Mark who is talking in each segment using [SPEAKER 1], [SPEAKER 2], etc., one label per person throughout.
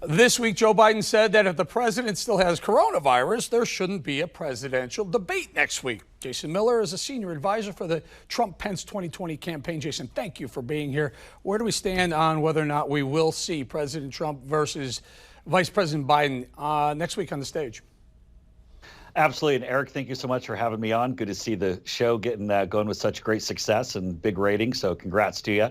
[SPEAKER 1] This week, Joe Biden said that if the president still has coronavirus, there shouldn't be a presidential debate next week. Jason Miller is a senior advisor for the Trump-Pence 2020 campaign. Jason, thank you for being here. Where do we stand on whether or not we will see President Trump versus Vice President Biden next week on the stage?
[SPEAKER 2] Absolutely. And Eric, thank you so much for having me on. Good to see the show getting going with such great success and big ratings. So congrats to you.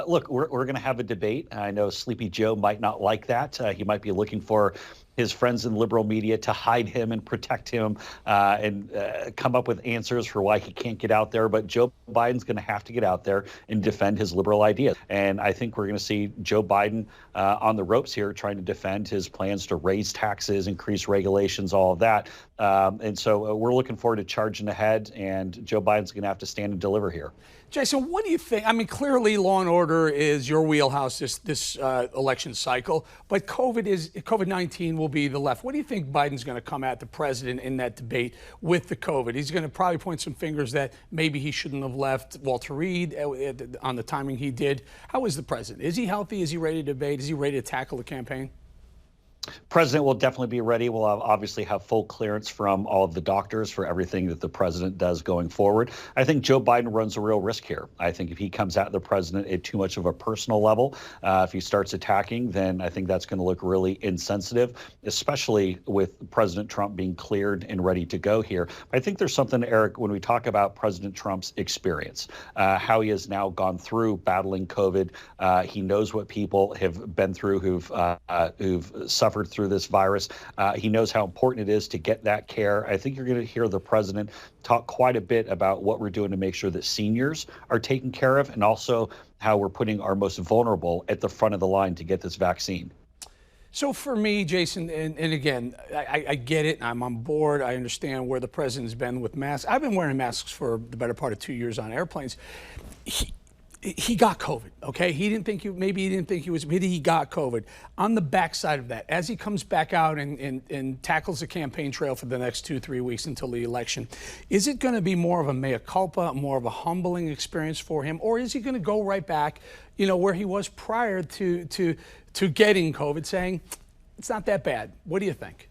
[SPEAKER 2] Look, we're going to have a debate. I know Sleepy Joe might not like that. He might be looking for his friends in liberal media to hide him and protect him and come up with answers for why he can't get out there. But Joe Biden's going to have to get out there and defend his liberal ideas. And I think we're going to see Joe Biden on the ropes here trying to defend his plans to raise taxes, increase regulations, all of that. And so we're looking forward to charging ahead, and Joe Biden's going to have to stand and deliver here.
[SPEAKER 1] Jason, what do you think? I mean, clearly law and order is your wheelhouse this election cycle, but COVID-19 will be the left. What do you think Biden's going to come at the president in that debate with the COVID? He's going to probably point some fingers that maybe he shouldn't have left Walter Reed on the timing he did. How is the president? Is he healthy? Is he ready to debate? Is he ready to tackle the campaign?
[SPEAKER 2] President will definitely be ready. We'll obviously have full clearance from all of the doctors for everything that the president does going forward. I think Joe Biden runs a real risk here. I think if he comes at the president at too much of a personal level, if he starts attacking, then I think that's going to look really insensitive, especially with President Trump being cleared and ready to go here. I think there's something, Eric, when we talk about President Trump's experience, how he has now gone through battling COVID. He knows what people have been through who've suffered through this virus. He knows how important it is to get that care. I think you're going to hear the president talk quite a bit about what we're doing to make sure that seniors are taken care of, and also how we're putting our most vulnerable at the front of the line to get this vaccine.
[SPEAKER 1] So for me, Jason, and again, I get it. I'm on board. I understand where the president's been with masks. I've been wearing masks for the better part of 2 years on airplanes. He got COVID, okay? He didn't think maybe he didn't think he was, maybe he got COVID. On the backside of that, as he comes back out and tackles the campaign trail for the next 2-3 weeks until the election, is it going to be more of a mea culpa, more of a humbling experience for him, or is he going to go right back, where he was prior to getting COVID, saying, it's not that bad? What do you think?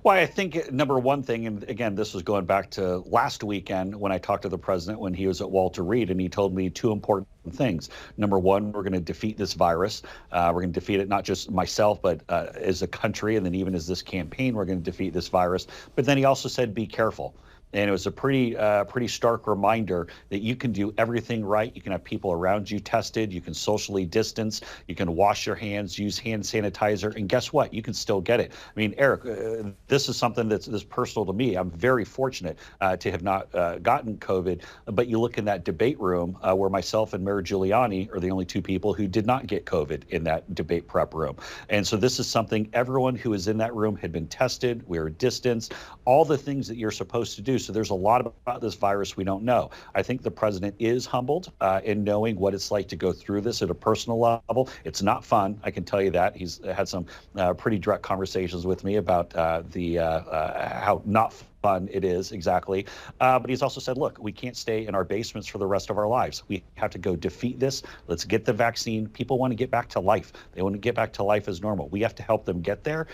[SPEAKER 2] Well, I think number one thing, and again, this was going back to last weekend when I talked to the president when he was at Walter Reed, and he told me two important things. Number one, we're going to defeat this virus. We're going to defeat it, not just myself, but as a country, and then even as this campaign, we're going to defeat this virus. But then he also said, be careful. And it was a pretty stark reminder that you can do everything right. You can have people around you tested. You can socially distance. You can wash your hands, use hand sanitizer. And guess what? You can still get it. I mean, Eric, this is something that's personal to me. I'm very fortunate to have not gotten COVID. But you look in that debate room where myself and Mayor Giuliani are the only two people who did not get COVID in that debate prep room. And so this is something everyone who was in that room had been tested. We were distanced, all the things that you're supposed to do. So there's a lot about this virus we don't know. I think the president is humbled in knowing what it's like to go through this at a personal level. It's not fun, I can tell you that. He's had some pretty direct conversations with me about how not fun it is exactly. But he's also said, look, we can't stay in our basements for the rest of our lives. We have to go defeat this. Let's get the vaccine. People want to get back to life. They want to get back to life as normal. We have to help them get there.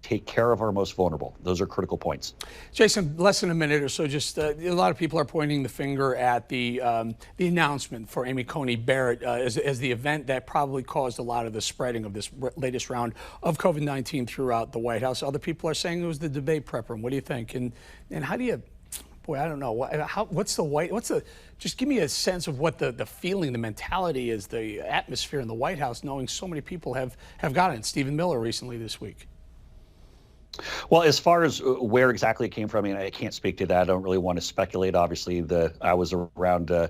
[SPEAKER 2] Take care of our most vulnerable. Those are critical points.
[SPEAKER 1] Jason, less than a minute or so, just a lot of people are pointing the finger at the announcement for Amy Coney Barrett as the event that probably caused a lot of the spreading of this latest round of COVID-19 throughout the White House. Other people are saying it was the debate prep room. What do you think? And how do you, boy, I don't know. Just give me a sense of what the feeling, the mentality is, the atmosphere in the White House, knowing so many people have gotten it. Stephen Miller recently this week.
[SPEAKER 2] Well, as far as where exactly it came from, I mean, I can't speak to that. I don't really want to speculate. Obviously, I was around a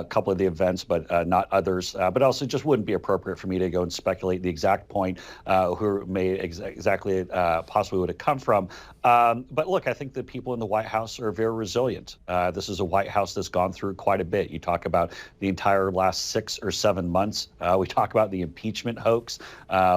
[SPEAKER 2] couple of the events, but not others. But also, it just wouldn't be appropriate for me to go and speculate the exact point who may exactly possibly would have come from. But look, I think the people in the White House are very resilient. This is a White House that's gone through quite a bit. You talk about the entire last 6 or 7 months. We talk about the impeachment hoax.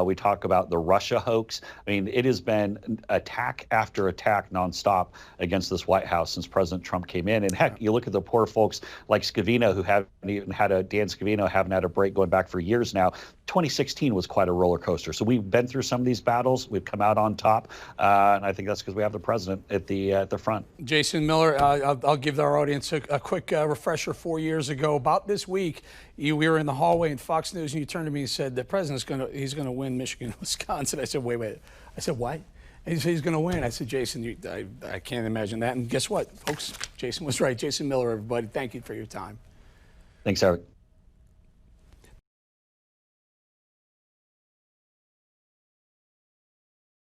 [SPEAKER 2] We talk about the Russia hoax. I mean, it has been attack after attack nonstop against this White House since President Trump came in. And heck, you look at the poor folks like Scavino, who haven't even had Dan Scavino haven't had a break going back for years now. 2016 was quite a roller coaster. So we've been through some of these battles. We've come out on top. And I think that's because we have the president at the front.
[SPEAKER 1] Jason Miller, I'll give our audience a quick refresher. 4 years ago, about this week, we were in the hallway in Fox News, and you turned to me and said, the president's he's going to win Michigan and Wisconsin. I said, wait. I said, what? And he said, he's going to win. I said, Jason, I can't imagine that. And guess what, folks? Jason was right. Jason Miller, everybody, thank you for your time.
[SPEAKER 2] Thanks, Eric.